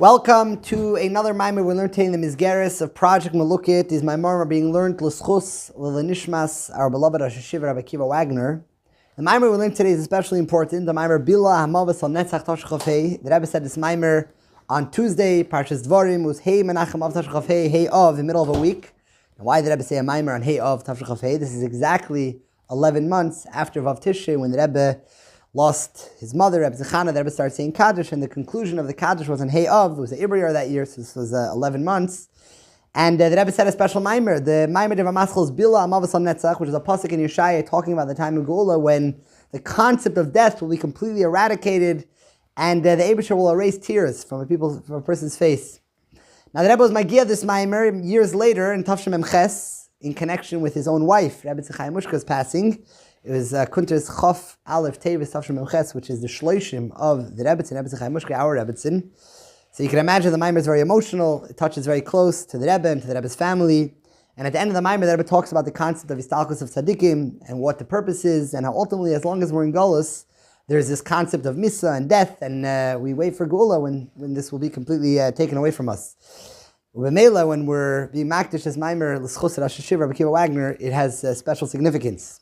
Welcome to another Maamar. We're learning the Mizgeres of Project Melukat. These Maamar are being learned l'schus l'nishmas, our beloved Shiur Cakiva Wagner. The Maamar we learned today is especially important. The Maamar Bila, Hamaves, Lanetzach, Toshchafei. The Rebbe said this Maamar on Tuesday. Parshas Dvarim was Hey Mנחem of Toshchafei, Hey of, in the middle of a week. And why did the Rebbe say a Maamar on Hey of Toshchafei? This is exactly 11 months after Vav Tishrei, when the Rebbe lost his mother, Rebbe Zechana. The Rebbe started saying Kaddish, and the conclusion of the Kaddish was in Hey Av. It was the Ibriyar that year, so this was 11 months. And the Rebbe said a special Maamar. The Maamar of Amaschal is Bila, Hamaves, Lanetzach, which is a pasuk in Yeshaya talking about the time of Geula when the concept of death will be completely eradicated, and the Eibusher will erase tears from a person's face. Now the Rebbe was Magia this Maamar years later in Tafshim Emches, in connection with his own wife, Rebbe Mushka's passing. It was Kunter's Chof Aleph Tevis Tafshim Emches, which is the Shloishim of the Rebbetzin, Rebbe Mushka, our Rebbetzin. So you can imagine the Maamar is very emotional. It touches very close to the Rebbe and to the Rebbe's family. And at the end of the Maamar, the Rebbe talks about the concept of Istalkus of Tzadikim and what the purpose is, and how ultimately, as long as we're in Golus, there's this concept of Misa and death, and we wait for Geula when this will be completely taken away from us. Ubemela, when we're being makdish as Maamar, l'schus Shiur Cakiva Wagner, it has special significance.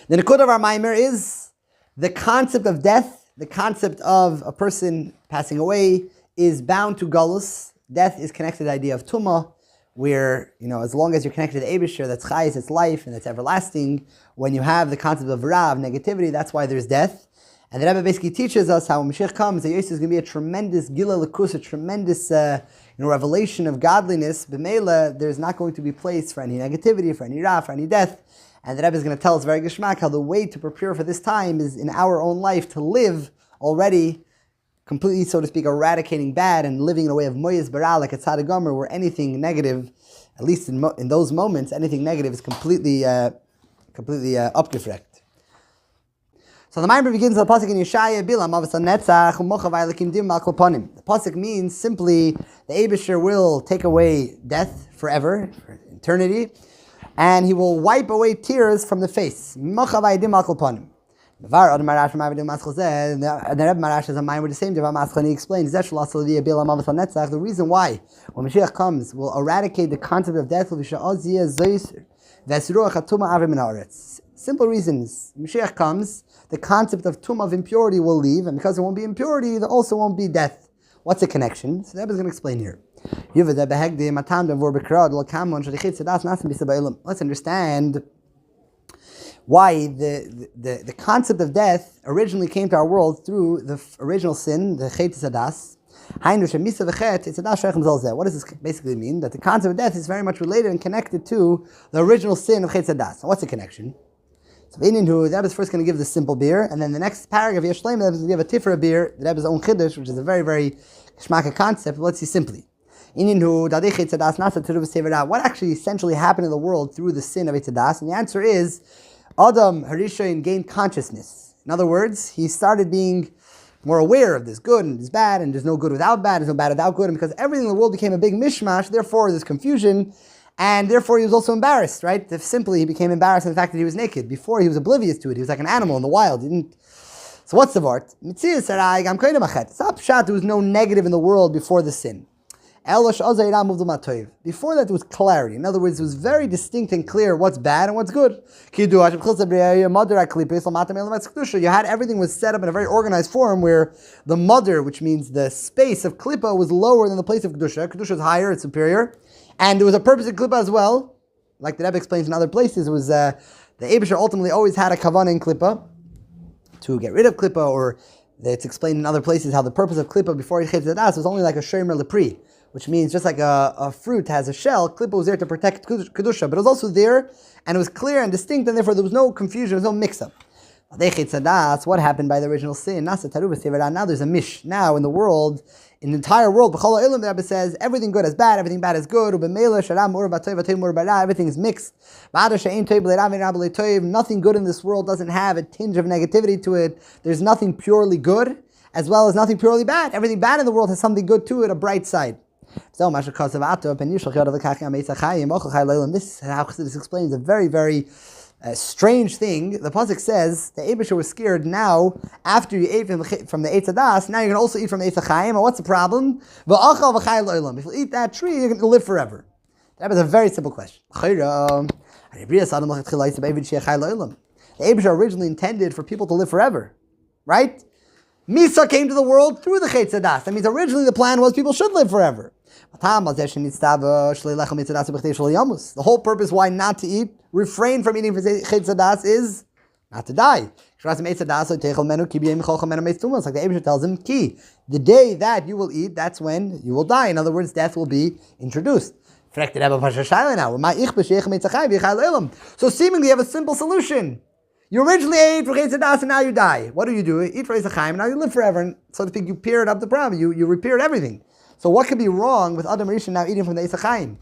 The Nikud of our Maamar is the concept of death, the concept of a person passing away is bound to Galus. Death is connected to the idea of Tumah, where, as long as you're connected to Eibusher, that's Chayis, it's life, and it's everlasting. When you have the concept of Rav, negativity, that's why there's death. And the Rebbe basically teaches us how when Mashiach comes, the Yosef is going to be a tremendous Gila Lakus, a tremendous revelation of godliness. B'meila, there's not going to be place for any negativity, for any Rav, for any death. And the Rebbe is going to tell us very geshmak how the way to prepare for this time is in our own life to live already completely, so to speak, eradicating bad and living in a way of moyes bara, like a tzaddik gomer, where anything negative, at least in those moments, anything negative is completely upgefrekt. So the Maamar begins with the pasuk in Yeshaya, Bila, Hamaves, Lanatzach, u'mochavai lekim dim al kloponim. The pasuk means simply the Eibusher will take away death forever, for eternity, and he will wipe away tears from the face. Mochavai dim al kloponim. The Rebbe Marash is a Maamar with the same Maschal, and he explains the reason why when Mashiach comes will eradicate the concept of death. Simple reasons. Mashiach comes, the concept of tumah, of impurity, will leave, and because there won't be impurity, there also won't be death. What's the connection? So the Rebbe is going to explain here. Let's understand why the concept of death originally came to our world through the original sin, the Chet Tzadas. What does this basically mean? That the concept of death is very much related and connected to the original sin of Chet Tzadas. What's the connection? So the Rebbe is first going to give the simple beer, and then the next paragraph, Yeshleim, the Rebbe is going to give a tifra beer, the Rebbe's own chiddush, which is a very, very shmaka concept. But let's see simply. What actually essentially happened in the world through the sin of Chet Tzadas? And the answer is, Adam Harishain gained consciousness. In other words, he started being more aware of this good and this bad, and there's no good without bad, there's no bad without good, and because everything in the world became a big mishmash, therefore there's confusion, and therefore he was also embarrassed, right? Simply, he became embarrassed in the fact that he was naked. Before, he was oblivious to it. He was like an animal in the wild. He didn't. So what's the vart? It's not pshat, there was no negative in the world before the sin. Before that, there was clarity. In other words, it was very distinct and clear what's bad and what's good. You had everything was set up in a very organized form where the mother, which means the space of klippa, was lower than the place of kedusha. Kedusha is higher, it's superior. And there was a purpose of klippa as well. Like the Rebbe explains in other places, it was the Eibusher ultimately always had a kavanah in klippa to get rid of klippa, or it's explained in other places how the purpose of klippa before Chet Tzadas was only like a shomer lepri, which means just like a fruit has a shell, klippa was there to protect kedusha, but it was also there, and it was clear and distinct, and therefore there was no confusion, there was no mix-up. What happened by the original sin? Now there's a mish. Now in the world, in the entire world, the Rebbe says, everything good is bad, everything bad is good, everything is mixed. Nothing good in this world doesn't have a tinge of negativity to it. There's nothing purely good, as well as nothing purely bad. Everything bad in the world has something good to it, a bright side. This is how Chassidus explains a very, very strange thing. The pasuk says the Eibusha was scared. Now, after you ate from the Eitz Hadas, now you're going to also eat from the Eitz HaChaim. And what's the problem? If you eat that tree, you're going to live forever. That was a very simple question. The Eibusha originally intended for people to live forever, right? Misa came to the world through the Eitz Hadas. That means originally the plan was people should live forever. The whole purpose why not to eat, refrain from eating for Eitz Hadas is not to die. Like the Eibusha tells him, the day that you will eat, that's when you will die. In other words, death will be introduced. So seemingly you have a simple solution. You originally ate for Eitz Hadas and now you die. What do? Eat for Eitz HaChaim and now you live forever. And so to speak, you paired up the problem. You repaired everything. So what could be wrong with Adam Rishon now eating from the Eitz HaChaim?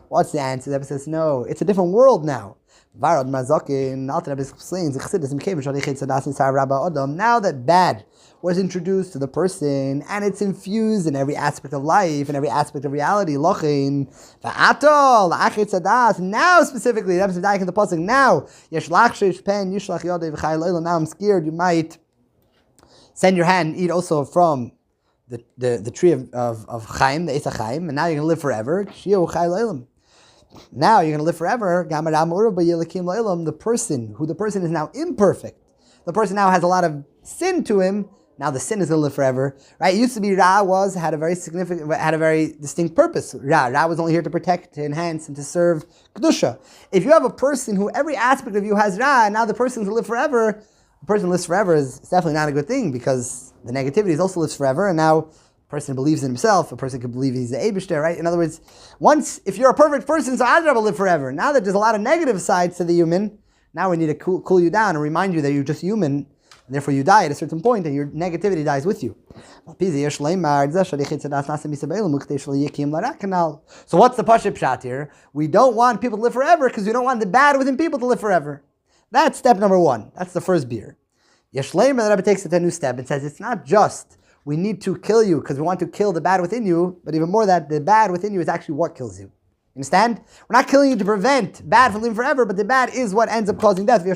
What's the answer? The Rebbe says, no, it's a different world now. Now that bad was introduced to the person and it's infused in every aspect of life and every aspect of reality. Now specifically, the pasuk now, now I'm scared you might send your hand and eat also from the tree of Chaim, the Eitz HaChaim, and now you're going to live forever. Now you're going to live forever. The person is now imperfect. The person now has a lot of sin to him. Now the sin is going to live forever, right? It used to be had a very distinct purpose. Ra was only here to protect, to enhance, and to serve kedusha. If you have a person who every aspect of you has Ra, now the person to live forever, a person who lives forever is definitely not a good thing because the negativity also lives forever, and now a person believes in himself, a person can believe he's the Eibishter, right? In other words, if you're a perfect person, so I'd rather live forever. Now that there's a lot of negative sides to the human, now we need to cool you down and remind you that you're just human, and therefore you die at a certain point and your negativity dies with you. So what's the Pashut Pshat here? We don't want people to live forever because we don't want the bad within people to live forever. That's step number one. That's the first beer. Yeshleim, the Rebbe takes it to a new step and says it's not just we need to kill you because we want to kill the bad within you, but even more that the bad within you is actually what kills you. Understand? We're not killing you to prevent bad from living forever, but the bad is what ends up causing death. The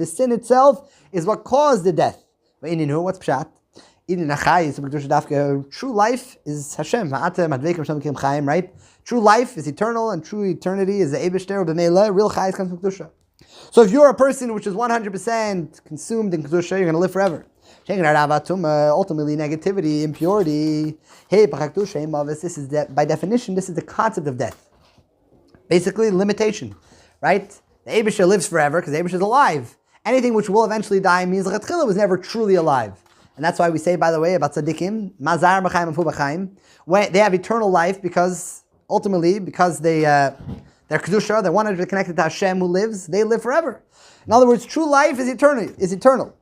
sin itself is what caused the death. What's pshat? True life is Hashem, right? True life is eternal, and true eternity is the Eibishter. Real chayis comes from kedusha. So if you're a person which is 100% consumed in kedusha, you're going to live forever. Ultimately, negativity, impurity. This is by definition, this is the concept of death. Basically, limitation, right? The Eibishter lives forever because the Eibishter is alive. Anything which will eventually die means the Chatchila was never truly alive. And that's why we say, by the way, about tzaddikim, mazar b'chaim afu b'chaim, they have eternal life because they're kedusha, they're 100% connected to Hashem who lives, they live forever. In other words, true life is eternal.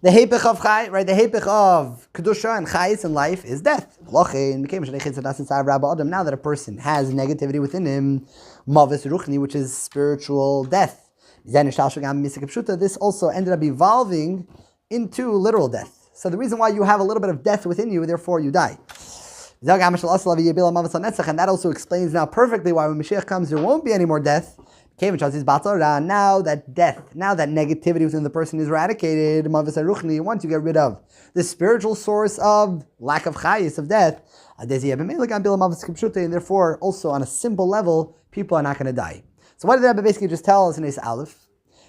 The hepech of chai, right? The hepech of kedusha and chayis and life is death. Now that a person has negativity within him, mavis ruchni, which is spiritual death, this also ended up evolving into literal death. So the reason why you have a little bit of death within you, therefore you die. And that also explains now perfectly why when Mashiach comes, there won't be any more death. Now that negativity within the person is eradicated, once you get rid of the spiritual source of lack of chayis, of death, and therefore also on a simple level, people are not going to die. So what did the Rebbe basically just tell us in Eis Aleph?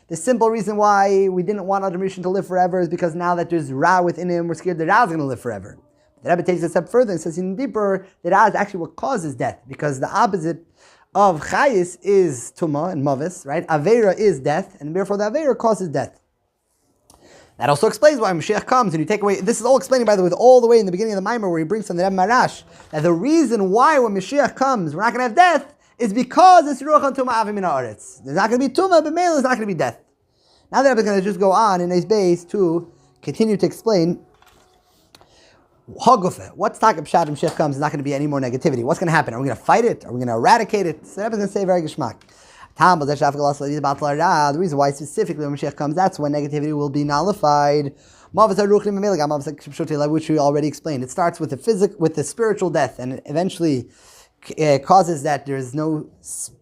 The simple reason why we didn't want Adam Rishon to live forever is because now that there's Ra within him, we're scared that Ra is going to live forever. The Rebbe takes it a step further and says even deeper, that Ra is actually what causes death, because the opposite of Chayis is Tumah and Mavis, right? Aveira is death, and therefore the Aveira causes death. That also explains why Mashiach comes and you take away, this is all explaining, by the way, all the way in the beginning of the Maamar where he brings from the Rebbe Marash, that the reason why when Mashiach comes, we're not going to have death, is because it's Ruach and Tumah Avim Min Haaretz. There's not going to be Tumah, but Melukat, there's not going to be death. Now the Rebbe is going to just go on in his base to continue to explain Hagufe. What's talking Pshat Mashiach comes, there's not going to be any more negativity. What's going to happen? Are we going to fight it? Are we going to eradicate it? So the Rebbe is going to say very geschmack. The reason why specifically when Mashiach comes, that's when negativity will be nullified. Which we already explained. It starts with the spiritual death, and eventually causes that there is no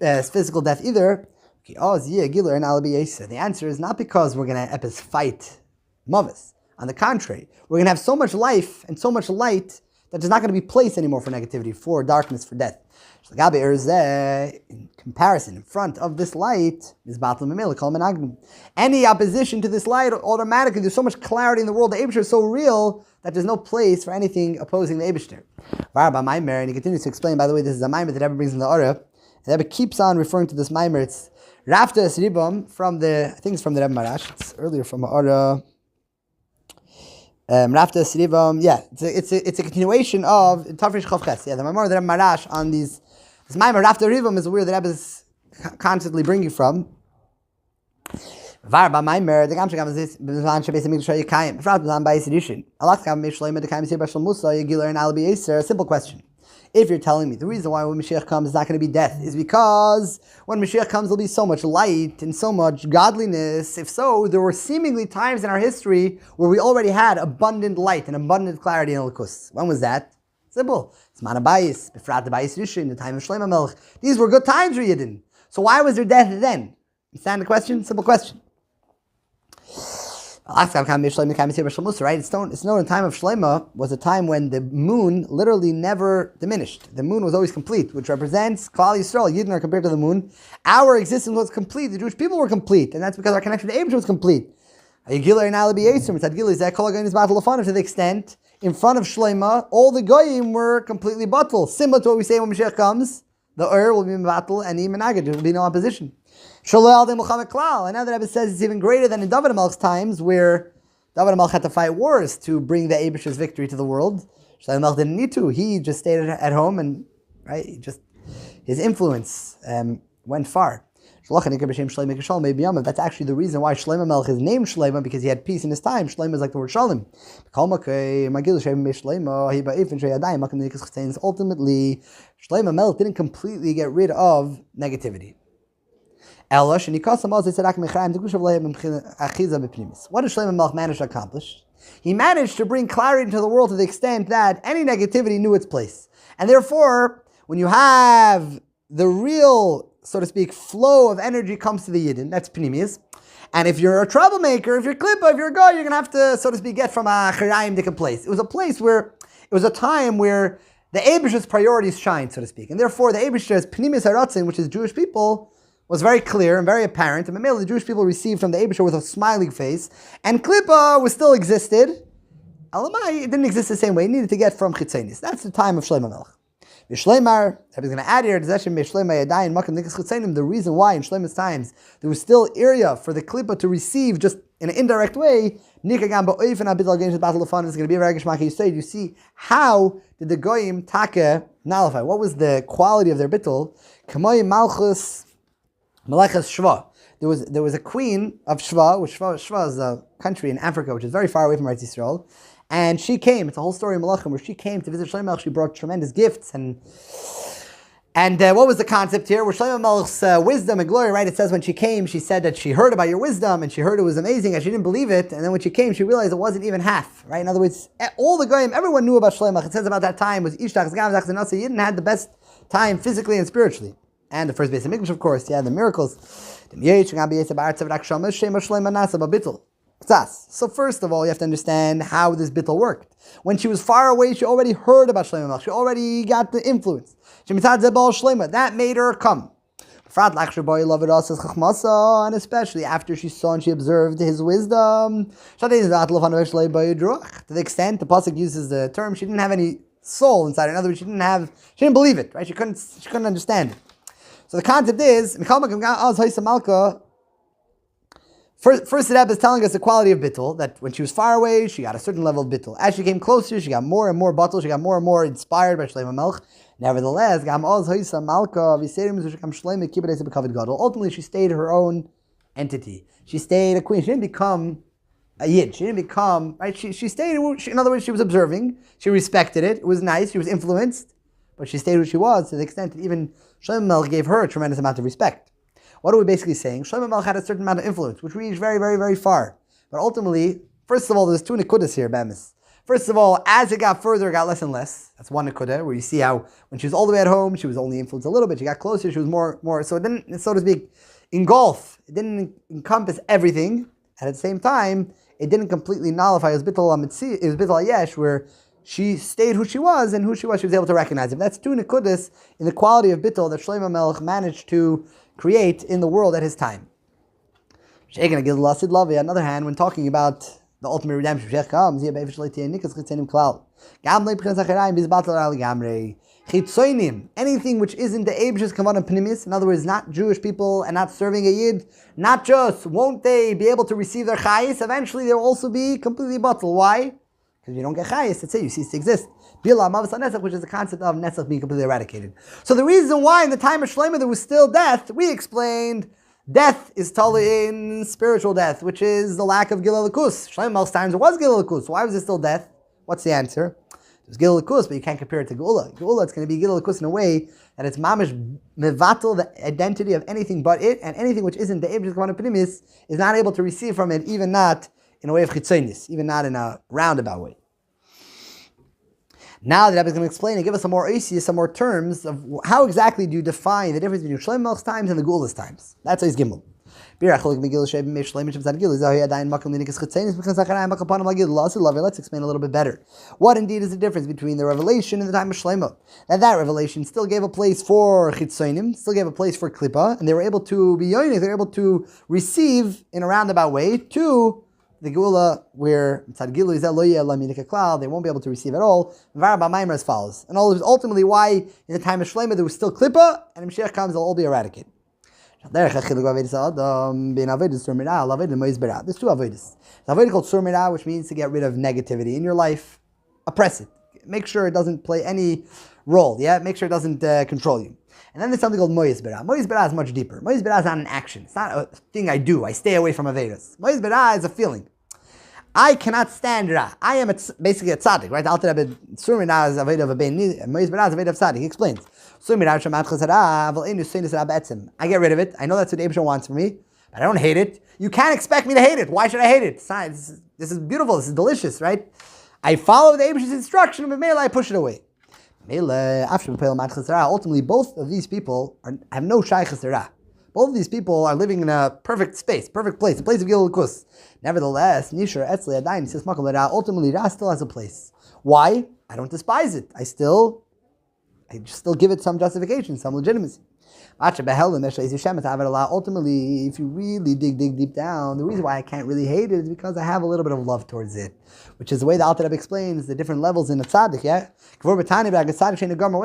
physical death either. The answer is not because we're going to fight Hamaves. On the contrary, we're going to have so much life and so much light that there's not going to be place anymore for negativity, for darkness, for death. In comparison, in front of this light, is any opposition to this light, automatically, there's so much clarity in the world. The Eibishter is so real that there's no place for anything opposing the Eibishter. And he continues to explain, by the way, this is a Maamar that Rebbe brings in the Orah. And Rebbe keeps on referring to this Maamar. It's Rafta Esribam from I think it's from the Rebbe Marash. It's earlier from the Orah. Rafta Esribam, it's a continuation of Tafresh Chavches. The Maamar that Rebbe Marash on this Maamar Rafta Esribam is where the Rebbe is constantly bringing from. Simple question. If you're telling me the reason why when Mashiach comes is not going to be death is because when Mashiach comes there'll be so much light and so much godliness. If so, there were seemingly times in our history where we already had abundant light and abundant clarity in Elokus. When was that? Simple. It's Manabayis, Befrat Bayis Rishon, the time of Shlomo Melech. These were good times for Yidden. So why was there death then? Understand the question? Simple question. Right? It's known the time of Shlomo was a time when the moon literally never diminished. The moon was always complete, which represents Klal Yisrael. Yidden are compared to the moon. Our existence was complete. The Jewish people were complete, and that's because our connection to Abraham was complete. To the extent, in front of Shlomo, all the Goyim were completely batal. Similar to what we say when Mashiach comes, the will be batal and Imanagad. There will be no opposition. And now the Rebbe says it's even greater than in David Melch's times, where David Melch had to fight wars to bring the Eibishter's victory to the world. Shlomo Melch didn't need to. He just stayed at home and his influence went far. That's actually the reason why Shlomo Melch is named Shlomo, because he had peace in his time. Shlomo is like the word Shalom. Ultimately, Shlomo Melch didn't completely get rid of negativity. What did Shlomo Melch manage to accomplish? He managed to bring clarity into the world to the extent that any negativity knew its place. And therefore, when you have the real, so to speak, flow of energy comes to the Yidden, that's Pnimius. And if you're a troublemaker, if you're Klippa, if you're a guy, you're going to have to, so to speak, get from a Chirayim to a place. It was a place where, it was a time where the Eibishter's priorities shine, so to speak. And therefore, the Eibishter's Pnimius Haratzin, which is Jewish people, was very clear and very apparent. And the Jewish people received from the Eibishter with a smiling face. And Klippa was still existed. Elamai, it didn't exist the same way. It needed to get from Chitzenis. That's the time of Shlomo Melch. V'shleimar, I was going to add here, the reason why in Shlomo's times there was still area for the Klippa to receive just in an indirect way, is going to be a very geshmaki. You see, how did the Goyim Taka nullify? What was the quality of their bittul? Kamoi Malchus Melechas Shva. There was a queen of Shva, which Shva is a country in Africa which is very far away from Eretz Yisrael. And she came, it's a whole story in Malachim, where she came to visit Shlomo Melech. She brought tremendous gifts. And what was the concept here? Where Shlomo Melech's wisdom and glory, right? It says when she came, she said that she heard about your wisdom, and she heard it was amazing, and she didn't believe it. And then when she came, she realized it wasn't even half, right? In other words, all the Goyim, everyone knew about Shlomo Melech. It says about that time was Ishtach, Zgam, Zach, Zanasa. Yidden had the best time physically and spiritually. And the first base of Mikdash, of course, the miracles. So first of all, you have to understand how this bittul worked. When she was far away, she already heard about Shlomo Melech. She already got the influence. That made her come. And especially after she saw and she observed his wisdom. To the extent the pasuk uses the term, she didn't have any soul inside her. In other words, she didn't believe it, right? She couldn't understand it. So the concept is, First the Rebbe is telling us the quality of bittul, that when she was far away, she got a certain level of bittul. As she came closer, she got more and more bittul, she got more and more inspired by Shlomo Melech. Nevertheless, ultimately she stayed her own entity. She stayed a queen. She didn't become a yid. She didn't become, right? She stayed, in other words, she was observing. She respected it. It was nice. She was influenced. But she stayed who she was to the extent that even Shlomo Melech gave her a tremendous amount of respect. What are we basically saying? Shlomo Melech had a certain amount of influence, which reached very, very, very far. But ultimately, first of all, there's two nekudas here, Bemis. First of all, as it got further, it got less and less. That's one nekuda, where you see how when she was all the way at home, she was only influenced a little bit. She got closer, she was more. So it didn't, so to speak, engulf. It didn't encompass everything. And at the same time, it didn't completely nullify. It was bittul yesh, where she stayed who she was, and who she was able to recognize it. That's two nekudas in the quality of bittul that Shlomo Melech managed to create in the world at his time. On the other hand, when talking about the ultimate redemption, anything which isn't the Eibish's kavanah pnimis, in other words, not Jewish people and not serving a Yid, not just won't they be able to receive their chayis, eventually they'll also be completely batal. Why? Because you don't get chayis, that's it, you cease to exist. Bila, Hamaves, Lanetzach, which is the concept of Netzach being completely eradicated. So the reason why in the time of Shlomo there was still death, we explained, death is totally in spiritual death, which is the lack of Gilul Lakus. Shlomo's times there was Gilul Lakus. Why was there still death? What's the answer? There's Gilul Lakus, but you can't compare it to Geula. Geula, it's going to be Gilul Lakus in a way that it's mamish mevatel, the identity of anything but it, and anything which isn't the Eibish's kavanah pnimis is not able to receive from it, even not in a way of chitzonis, even not in a roundabout way. Now the Rebbe is going to explain and give us some more terms of how exactly do you define the difference between Shlomo Melech's times and the Geula's times. That's how he's Gimel. Let's explain a little bit better. What indeed is the difference between the revelation in the time of Shlomo? That revelation still gave a place for chitzonim, still gave a place for klipa, and they were able to be yoinik, they were able to receive in a roundabout way to the Geula, where they won't be able to receive at all. Maamar as follows. And ultimately why in the time of Shlomo there was still klipa, and Mashiach comes, they'll all be eradicated. There's two avodas. The avodah called sur mirah, which means to get rid of negativity in your life. Oppress it. Make sure it doesn't play any role. Yeah, make sure it doesn't control you. And then there's something called moyes birah. Moyes birah is much deeper. Moyes birah is not an action. It's not a thing I do. I stay away from avedas. Moyes birah is a feeling. I cannot stand ra. I am basically a tzaddik, right? Alter Rebbe, sur mirah is avodah of a bein. Moyes birah is avodah of tzaddik. He explains. I get rid of it. I know that's what Eibishter wants from me, but I don't hate it. You can't expect me to hate it. Why should I hate it? This is beautiful. This is delicious, right? I follow the Eibishter's instruction, but Meila, I push it away. Ultimately, both of these people have no shaychus to ra. Both of these people are living in a perfect space, perfect place, a place of Gilul Lakus. Nevertheless, Nishar Etzli Adayin says ultimately ra still has a place. Why? I don't despise it. I still give it some justification, some legitimacy. Ultimately, if you really dig deep down, the reason why I can't really hate it is because I have a little bit of love towards it, which is the way the Alter Rebbe explains the different levels in a tzaddik. Yeah, what's tzaddik sheni gomer?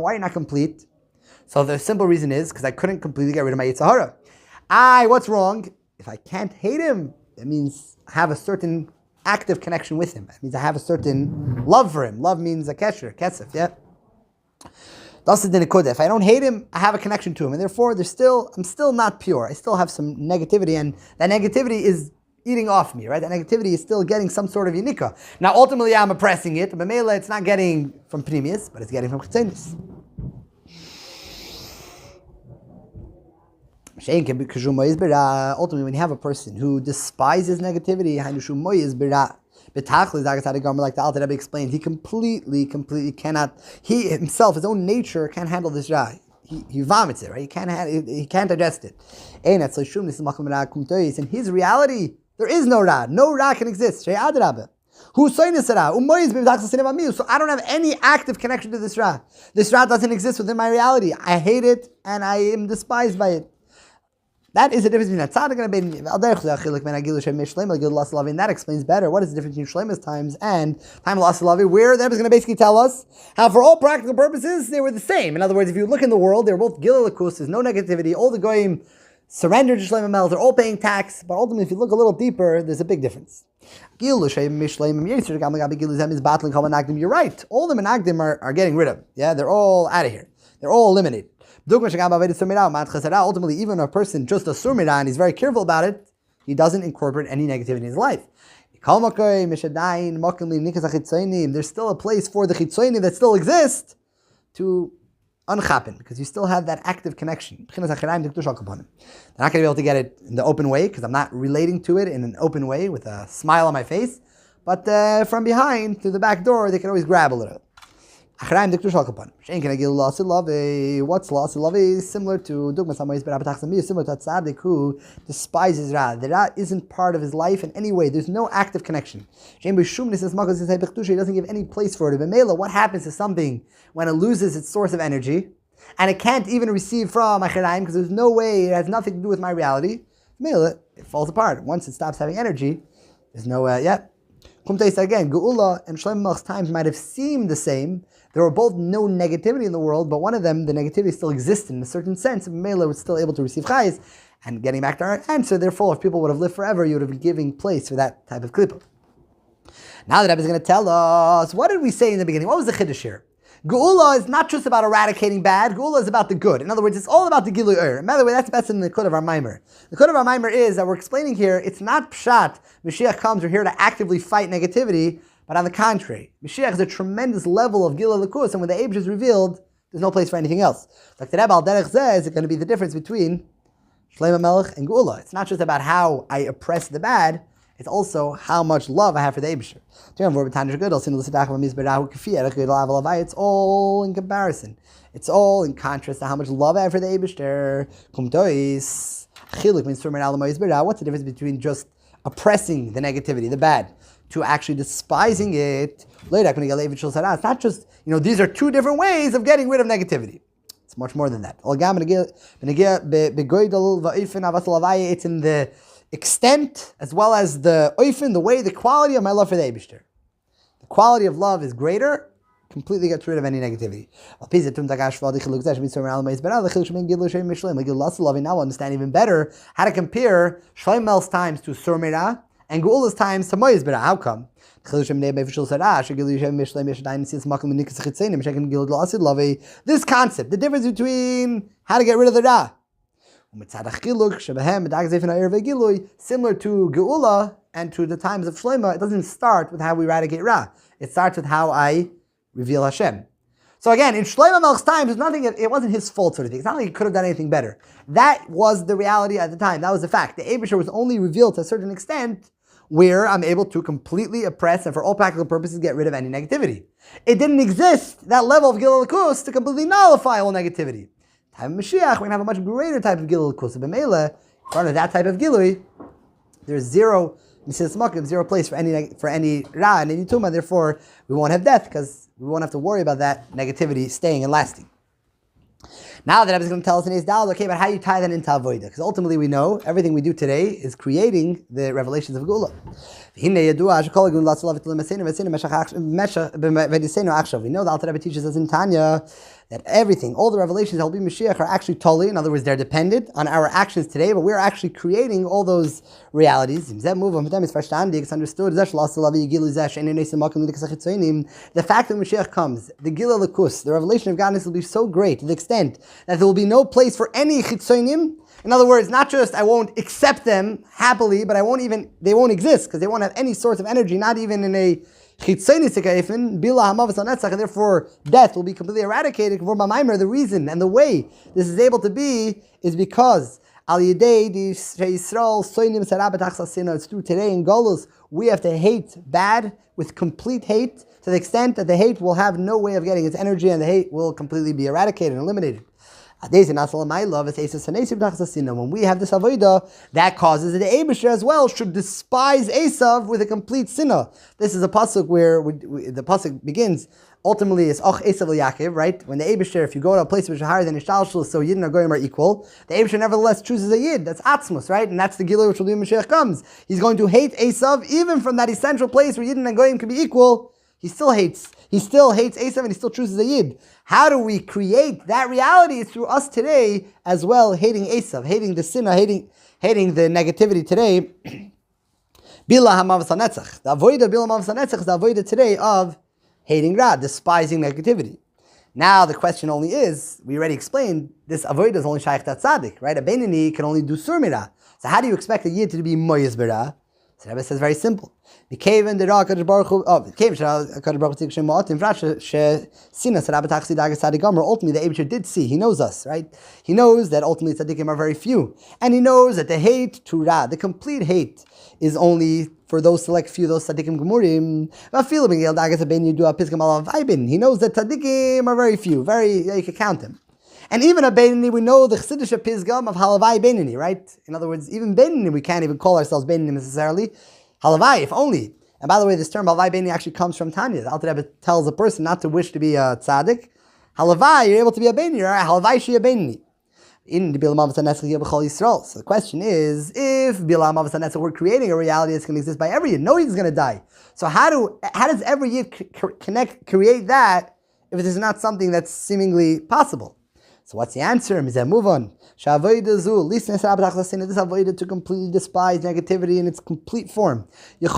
Why are you not complete? So the simple reason is because I couldn't completely get rid of my Yitzhahara. What's wrong? If I can't hate him, it means I have a certain active connection with him. It means I have a certain love for him. Love means a kesher, kesef. Yeah. If I don't hate him, I have a connection to him, and therefore I'm still not pure. I still have some negativity, and that negativity is eating off me, right? That negativity is still getting some sort of yinika. Now, ultimately, I'm oppressing it, but Mela, it's not getting from Pnimius, but it's getting from Chitzenis. Ultimately, when you have a person who despises negativity, like the Alter Rebbe explained, he completely cannot, he himself, his own nature can't handle this ra. He vomits it, right? He can't digest it. In his reality, there is no ra. No ra can exist. So I don't have any active connection to this ra. This ra doesn't exist within my reality. I hate it and I am despised by it. That is the difference between a tzaddik and a bein. And that explains better what is the difference between Shlomo's times and time of Asalavi, where the Rebbe is going to basically tell us how, for all practical purposes, they were the same. In other words, if you look in the world, they were both Gilul Lakus, there's no negativity, all the goyim surrendered to Shlomo Melech, they're all paying tax, but ultimately, if you look a little deeper, there's a big difference. You're right, all the menagdim are getting rid of. Yeah, they're all out of here. They're all eliminated. Ultimately, even a person just a sur mirah and he's very careful about it, he doesn't incorporate any negativity in his life. There's still a place for the chitzonim that still exists to unchappen, because you still have that active connection. They're not going to be able to get it in the open way, because I'm not relating to it in an open way with a smile on my face, but from behind, through the back door, they can always grab a little. What's loss of love is similar to similar to a tzaddik who despises Ra. The Ra isn't part of his life in any way. There's no active connection. He doesn't give any place for it. What happens to something when it loses its source of energy and it can't even receive from because there's no way, it has nothing to do with my reality? It falls apart. Once it stops having energy, there's no, Again, Geula and Shlomo Melech's times might have seemed the same. There were both no negativity in the world, but one of them, the negativity still existed in a certain sense, and Mela was still able to receive chayes. And getting back to our answer, therefore, if people would have lived forever, you would have been giving place for that type of klippa. Now the Rebbe is going to tell us, what did we say in the beginning? What was the chiddush here? Geula is not just about eradicating bad, Geula is about the good. In other words, it's all about the Gilui Ur. And by the way, that's in the Kod of our Maamar. The Kod of our Maamar is that we're explaining here, it's not pshat, Mashiach comes, we're here to actively fight negativity, but on the contrary, Mashiach is a tremendous level of Gila Lakus, and when the Eibush is revealed, there's no place for anything else. Like the Rebbe al Derech says, it's going to be the difference between Shlomo Melech and Geula. It's not just about how I oppress the bad, it's also how much love I have for the Eibush. It's all in comparison. It's all in contrast to how much love I have for the Eibush. What's the difference between just oppressing the negativity, the bad, to actually despising it? It's not just, these are two different ways of getting rid of negativity. It's much more than that. It's in the extent as well as the oifen, the way, the quality of my love for the Eibishter. The quality of love is greater, completely gets rid of any negativity. Now we'll understand even better how to compare Shlomo Melech's times to Surmira and Geula's times to Moyes Bera. How come? This concept, the difference between how to get rid of the Ra. Similar to Geula and to the times of Shlomo, it doesn't start with how we eradicate Ra. It starts with how I reveal Hashem. So again, in Shlomo Melech's times, it wasn't his fault, sort of thing. It's not like he could have done anything better. That was the reality at the time. That was the fact. The Eibusher was only revealed to a certain extent where I'm able to completely oppress and for all practical purposes get rid of any negativity. It didn't exist, that level of Gilul Lakus, to completely nullify all negativity. Time of Mashiach, we're going to have a much greater type of Gilul Lakus. B'meila, in front of that type of Gilui, there's zero place for any Ra and any Tumah, therefore we won't have death because we won't have to worry about that negativity staying and lasting. Now that I was going to tell us in his dal, okay, but how you tie that into Avodah? Because ultimately we know everything we do today is creating the revelations of Geula. We know the Alter Rebbe teaches us in Tanya that everything, all the revelations that will be Mashiach are actually totally, in other words, they're dependent on our actions today, but we're actually creating all those realities. It's understood. The fact that Mashiach comes, the Gila Lakus, the revelation of godness will be so great to the extent that there will be no place for any chitzonim. In other words, not just I won't accept them happily, but they won't exist because they won't have any source of energy, not even in a Bila, Hamaves, Lanetzach, and therefore death will be completely eradicated. For Maamar, the reason and the way this is able to be is because it's through today in Golus we have to hate bad with complete hate to the extent that the hate will have no way of getting its energy and the hate will completely be eradicated and eliminated. When we have this avodah, that causes the Eibusher as well should despise Esav with a complete sinah. This is a pasuk where the pasuk begins. Ultimately, it's Och Esav Yaakov, right? When the Eibusher, if you go to a place which is higher than Ishtalshul, so Yid and Goyim are equal, the Eibusher nevertheless chooses a Yid. That's Atzmus, right? And that's the Gilui which will do when Mashiach comes. He's going to hate Esav even from that essential place where Yid and Goyim can be equal. He still hates Esav and he still chooses a Yid. How do we create that reality? It's through us today as well, hating Esav, hating the sinner, hating the negativity today. Bila Hamaves Lanatzach. The avodah Bila Hamaves Lanatzach is the avodah today of hating Ra, despising negativity. Now the question only is, we already explained, this avodah is only shaykh tzaddik, right? A Beinani can only do surmira. So how do you expect a Yid to be moyes b'ra? So the Rebbe says very simple. Ultimately the Eibusher did see, he knows us, right? He knows that ultimately tzaddikim are very few. And he knows that the hate to Ra, the complete hate, is only for those select few, those tzaddikim gemurim. He knows that tzaddikim are very few, you can count them. And even a Beinani, we know the Chassidish Pizgam of Halavai Beinani, right? In other words, even Beinani, we can't even call ourselves Beinani necessarily. Halavai, if only. And by the way, this term Halavai Beinani actually comes from Tanya. The Alter Rebbe tells a person not to wish to be a tzaddik. Halavai, you're able to be a Beinani, right? Halavai she a Beinani. In the Bila Yisrael. So the question is, if Bila Yisrael were creating a reality that's going to exist by every year, no Yid is going to die. So how does every Yid create that if it is not something that's seemingly possible? So what's the answer? Move on. This avodah to completely despise negativity in its complete form. It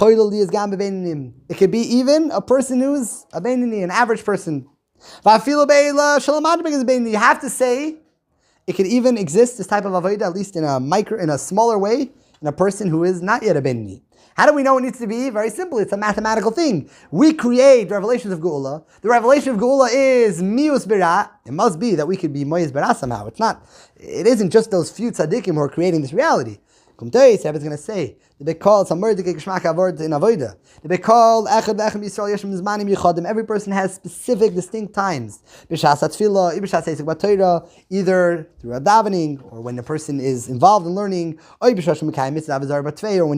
could be even a person who's a beinani, an average person. You have to say it could even exist, this type of avodah, at least in a smaller way, in a person who is not yet a beinani. How do we know it needs to be? Very simple. It's a mathematical thing. We create revelations of Geula. The revelation of Geula is mius bira. It must be that we could be moyes bira somehow. It isn't just those few tzaddikim who are creating this reality. Kumtei, Rebbe is going to say, they call some word in avodah. They call echad v'echad Yisrael yeshem zmanim yichadim. Every person has specific, distinct times. B'shas hatfilah, b'shas heisek b'Torah, either through a davening or when a person is involved in learning, or when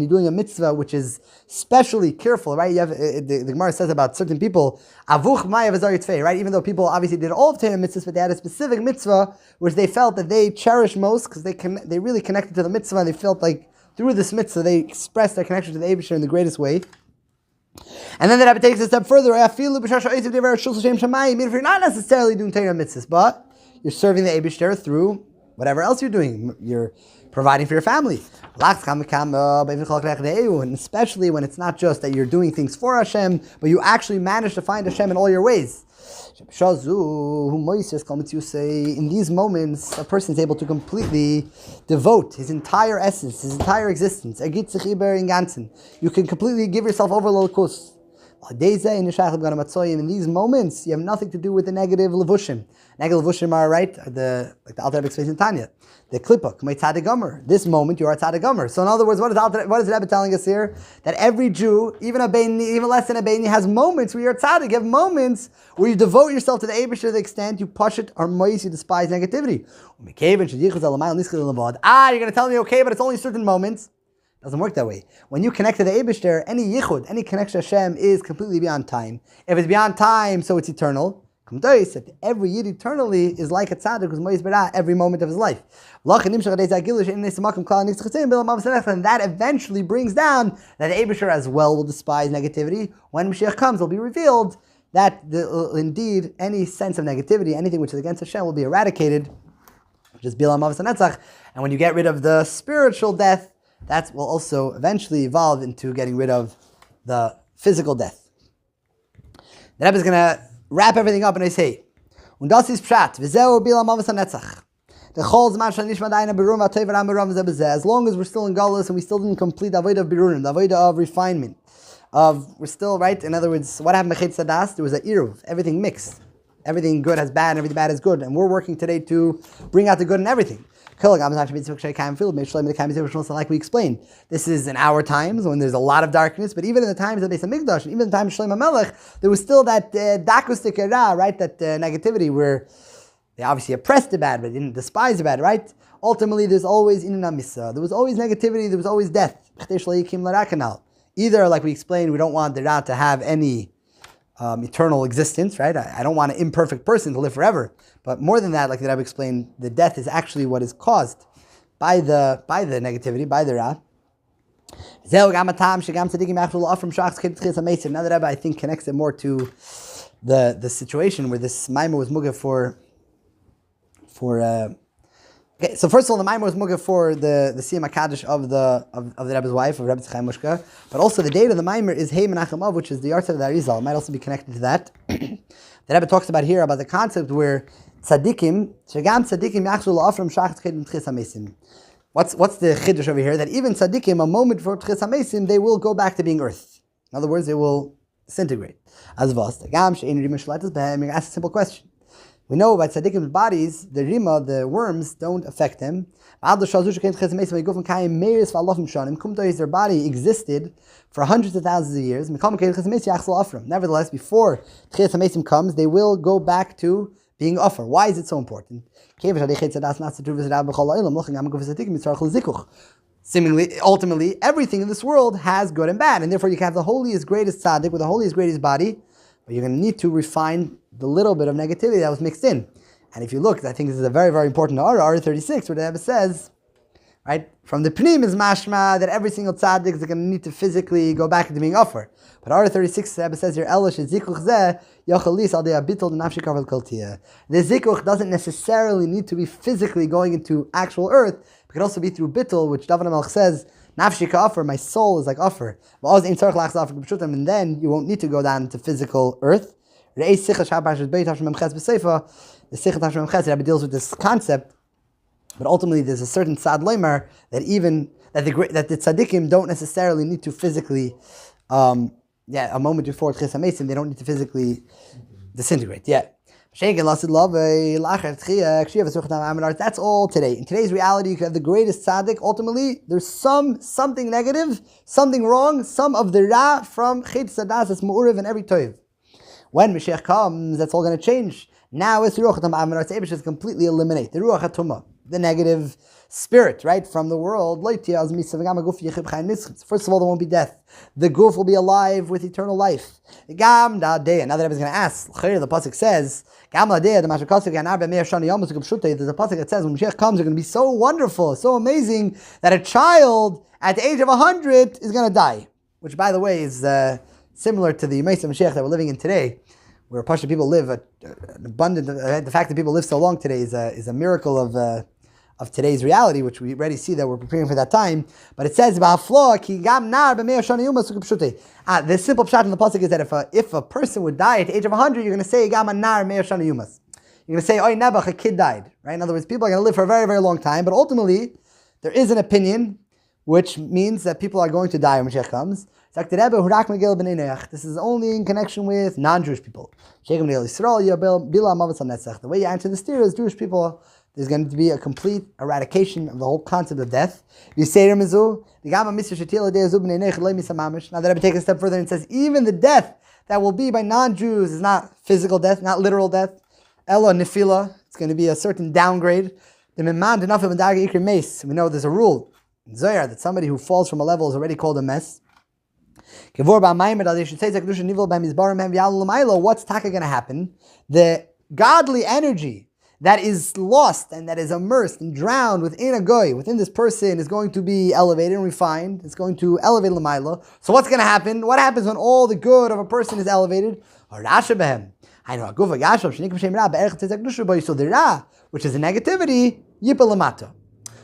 you're doing a mitzvah which is specially careful, right? You have the Gemara says about certain people, avuch ma'av azar yitzvei, right? Even though people obviously did all of Torah mitzvahs, but they had a specific mitzvah which they felt that they cherished most because they really connected to the mitzvah and they felt like through this mitzvah, they express their connection to the Eibusher in the greatest way. And then the Rebbe takes a step further. Even if you're not necessarily doing Torah mitzvahs, but you're serving the Eibusher through whatever else you're doing. You're providing for your family. And especially when it's not just that you're doing things for Hashem, but you actually manage to find Hashem in all your ways. In these moments, a person is able to completely devote his entire essence, his entire existence. You can completely give yourself over l'likus. In these moments, you have nothing to do with the negative levushim. Negative levushim are, right, like the Alter Rebbe explains in Tanya. The klippa, this moment you are a tzaddik. So in other words, what is the Rebbe telling us here? That every Jew, even a beini, even less than a beini, has moments where you're a tzaddik. You have moments where you devote yourself to the Eibusher to the extent you push it or mois, you despise negativity. You're going to tell me, okay, but it's only certain moments. It doesn't work that way. When you connect to the Eibusher, any yichud, any connection to Hashem is completely beyond time. If it's beyond time, so it's eternal. That every Yid eternally is like a tzaddik who's mois b'ra every moment of his life. And that eventually brings down that the Eibusher as well will despise negativity. When Mashiach comes, it will be revealed that indeed any sense of negativity, anything which is against Hashem, will be eradicated, which is Bila, Hamaves, and Lanetzach. And when you get rid of the spiritual death, that will also eventually evolve into getting rid of the physical death. The Rebbe is going to wrap everything up and I say, Und das ist Pshat, v'zeu Bila, Hamaves, and Lanetzach. As long as we're still in Galus and we still didn't complete the avodah of birurim, the avodah of refinement, we're still, right? In other words, what happened to Chet Sadas? There was an iruv, everything mixed. Everything good has bad and everything bad is good. And we're working today to bring out the good in everything. Like we explained, this is in our times when there's a lot of darkness, but even in the times of Beis HaMikdash, even in the time of Shlomo Melech, there was still that dakus tekera, right? That negativity where they obviously oppressed the bad, but they didn't despise the bad, right? Ultimately, there's always inuna misa. There was always negativity, there was always death. Either, like we explained, we don't want the Ra to have any eternal existence, right? I don't want an imperfect person to live forever. But more than that, like that I've explained, the death is actually what is caused by the negativity, by the Ra. Now the Rebbe, I think, connects it more to the situation where this Maamar was mugah for okay, so first of all, the Maamar was mugah for the Siyam HaKadosh of the Rebbe's wife, of Rebbe Tzchaim Mushka, but also the date of the Maamar is Hey Menachem, which is the Yartzeit of the Arizal. It might also be connected to that. The Rebbe talks about here about the concept where tzaddikim, shagam tzaddikim yachzul la'afram shach tzchedim tchis hamesim. What's the chiddush over here? That even tzaddikim, a moment before tchis hamesim, they will go back to being earth. In other words, they will disintegrate. As vos, gam she'ein rim shalatas behem. You ask a simple question. We know about tzaddikim's bodies, the rima, the worms, don't affect them. Their body existed for hundreds of thousands of years. Nevertheless, before Tchias HaMesim comes, they will go back to being offer. Why is it so important? Seemingly, ultimately, everything in this world has good and bad, and therefore you can have the holiest, greatest tzaddik with the holiest, greatest body, but you're going to need to refine the little bit of negativity that was mixed in. And if you look, I think this is a very, very important Ara 36, where the Rebbe says, right, from the Pnim is mashma that every single tzaddik is going to need to physically go back into being offer. But Ara 36, the Rebbe says here, the zikuch doesn't necessarily need to be physically going into actual earth. It could also be through bittul, which David HaMelech says, nafshi ka-offer, my soul is like offer. And then you won't need to go down to physical earth. The Sikhat Rebbe deals with this concept, but ultimately there's a certain tzad loimer that even that the tzaddikim don't necessarily need to physically, a moment before Tchias HaMesim, they don't need to physically disintegrate. Yeah. That's all today. In today's reality, you can have the greatest tzaddik. Ultimately, there's something negative, something wrong, some of the ra from chit sadas that's mu'uriv in every toiv. When Mashiach comes, that's all going to change. Now it's Ruach HaTamah, it's completely eliminate the Ruach HaTumah, the negative spirit, right, from the world. First of all, there won't be death. The guf will be alive with eternal life. Now that everyone's going to ask, the pasuk says, there's a pasuk that says when Mashiach comes, they're going to be so wonderful, so amazing that a child at the age of 100 is going to die. Which, by the way, is similar to the Yemais Mashiach that we're living in today, where Pasha people live an abundant. The fact that people live so long today is a miracle of today's reality, which we already see that we're preparing for that time. But it says the simple pshat in the pasuk is that if a person would die at the age of 100, you're going to say gam nar me'er shana yumas. You're going to say oy nebach, a kid died. Right? In other words, people are going to live for a very, very long time. But ultimately, there is an opinion which means that people are going to die when Mashiach comes. This is only in connection with non-Jewish people. The way you answer the steer is Jewish people, there's going to be a complete eradication of the whole concept of death. Now the Rebbe takes a step further and says, even the death that will be by non-Jews is not physical death, not literal death. Ella nefila, it's going to be a certain downgrade. We know there's a rule in Zohar that somebody who falls from a level is already called a mess. What's taka going to happen? The godly energy that is lost and that is immersed and drowned within a goy, within this person, is going to be elevated and refined. It's going to elevate l'mayla. So what's going to happen? What happens when all the good of a person is elevated? So the ra, which is a negativity, yipel l'mato.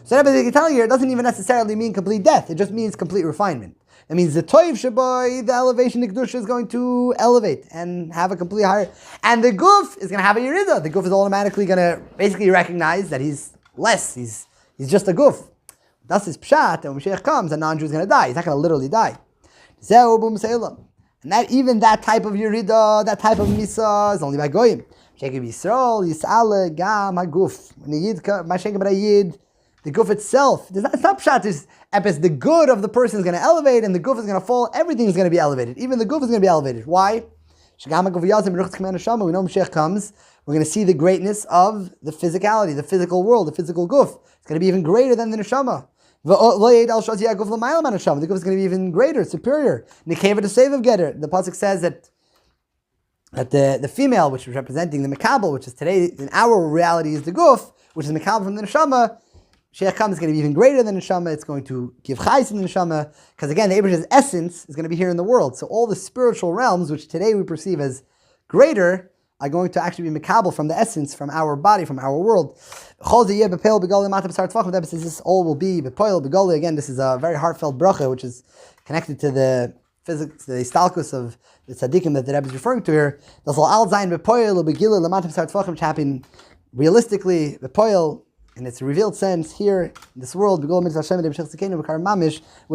So Rebbe can tell you here, it doesn't even necessarily mean complete death. It just means complete refinement. That means the toiv shaboy, the elevation, the kedusha is going to elevate and have a complete higher. And the guf is going to have a yerida. The guf is automatically going to basically recognize that he's less. He's just a guf. That's his pshat. And when Mashiach comes, a non-Jew is going to die. He's not going to literally die. And that type of yerida, that type of misa is only by goyim. Sheikh Yisrael, Yis'ale, Gam, HaGuf. When the Yid, Mashiach B'rayid, the guf itself, it's not pshat, it's epis. The good of the person is going to elevate and the guf is going to fall. Everything is going to be elevated. Even the guf is going to be elevated. Why? We know Mashiach comes, we're going to see the greatness of the physicality, the physical world, the physical guf. It's going to be even greater than the neshama. The guf is going to be even greater, superior. Nekeva to save of getter. The pasuk says that the female, which is representing the mekabel, which is today in our reality is the guf, which is mekabel from the neshama. Mashiach comes is going to be even greater than the neshama. It's going to give chayis in the neshama, because again, the Abraham's essence is going to be here in the world. So all the spiritual realms, which today we perceive as greater, are going to actually be mekabel from the essence, from our body, from our world. This all will be bepoil begoli. Again, this is a very heartfelt bracha, which is connected to the physics, the stalkus of the tzaddikim that the Rebbe is referring to here. This will all zayin bepoil begili lamatam sar tzvachim, which happen realistically bepoil in its revealed sense here in this world, with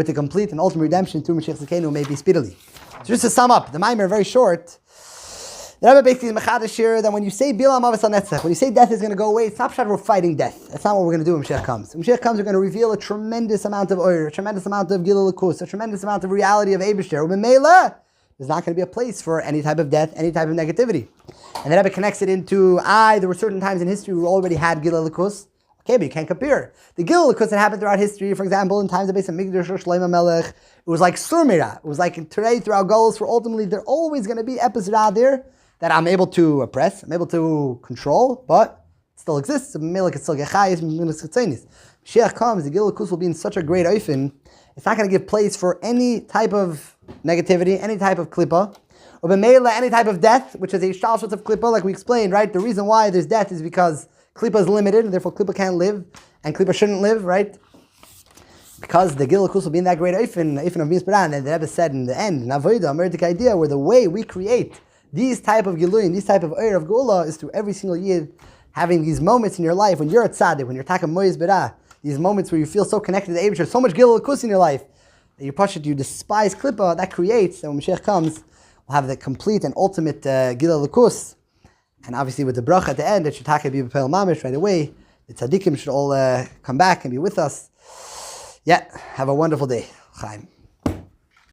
the complete and ultimate redemption through Mashiach Tzidkenu may be speedily. So just to sum up, the Maamar, very short, The Rebbe basically is mechadish here that when you say Bila, Hamaves, Lanetzach, when you say death is going to go away, it's not pshat we're fighting death. That's not what we're going to do when Mashiach comes. When Mashiach comes, we're going to reveal a tremendous amount of oir, a tremendous amount of Gilul Lakus, a tremendous amount of reality of Eibishter. There's not going to be a place for any type of death, any type of negativity. And the Rebbe connects it into, there were certain times in history we already had Gilul Lakus. Okay, but you can't compare. The Gilul Lakus that happened throughout history, for example, in times of Beis HaMikdash or Shlomo Melech, it was like Surmira. It was like today throughout goals, for ultimately there are always going to be episodes out there that I'm able to oppress, I'm able to control, but it still exists. Mashiach comes, the Gilul Lakus will be in such a great oifen, it's not going to give place for any type of negativity, any type of klippa, or any type of death, which is a shalshut of klippa, like we explained, right? The reason why there's death is because klippa is limited, and therefore klippa can't live, and klippa shouldn't live, right? Because the Gilul Lakus will be in that great oifen of Mizparan, and the Rebbe said in the end, Navoida, a American idea, where the way we create these type of Giluyin, these type of Eir of Geula is through every single year having these moments in your life when you're a tzaddik, when you're taka moyes berah, these moments where you feel so connected to the Eibusher, so much Gilul Lakus in your life that you push it, you despise Klippa, that creates that when Mashiach comes, we'll have the complete and ultimate Gilul Lakus. And obviously with the bracha at the end, it should taka be b'pel mamish right away. The tzaddikim should all come back and be with us. Yeah, have a wonderful day. Chaim.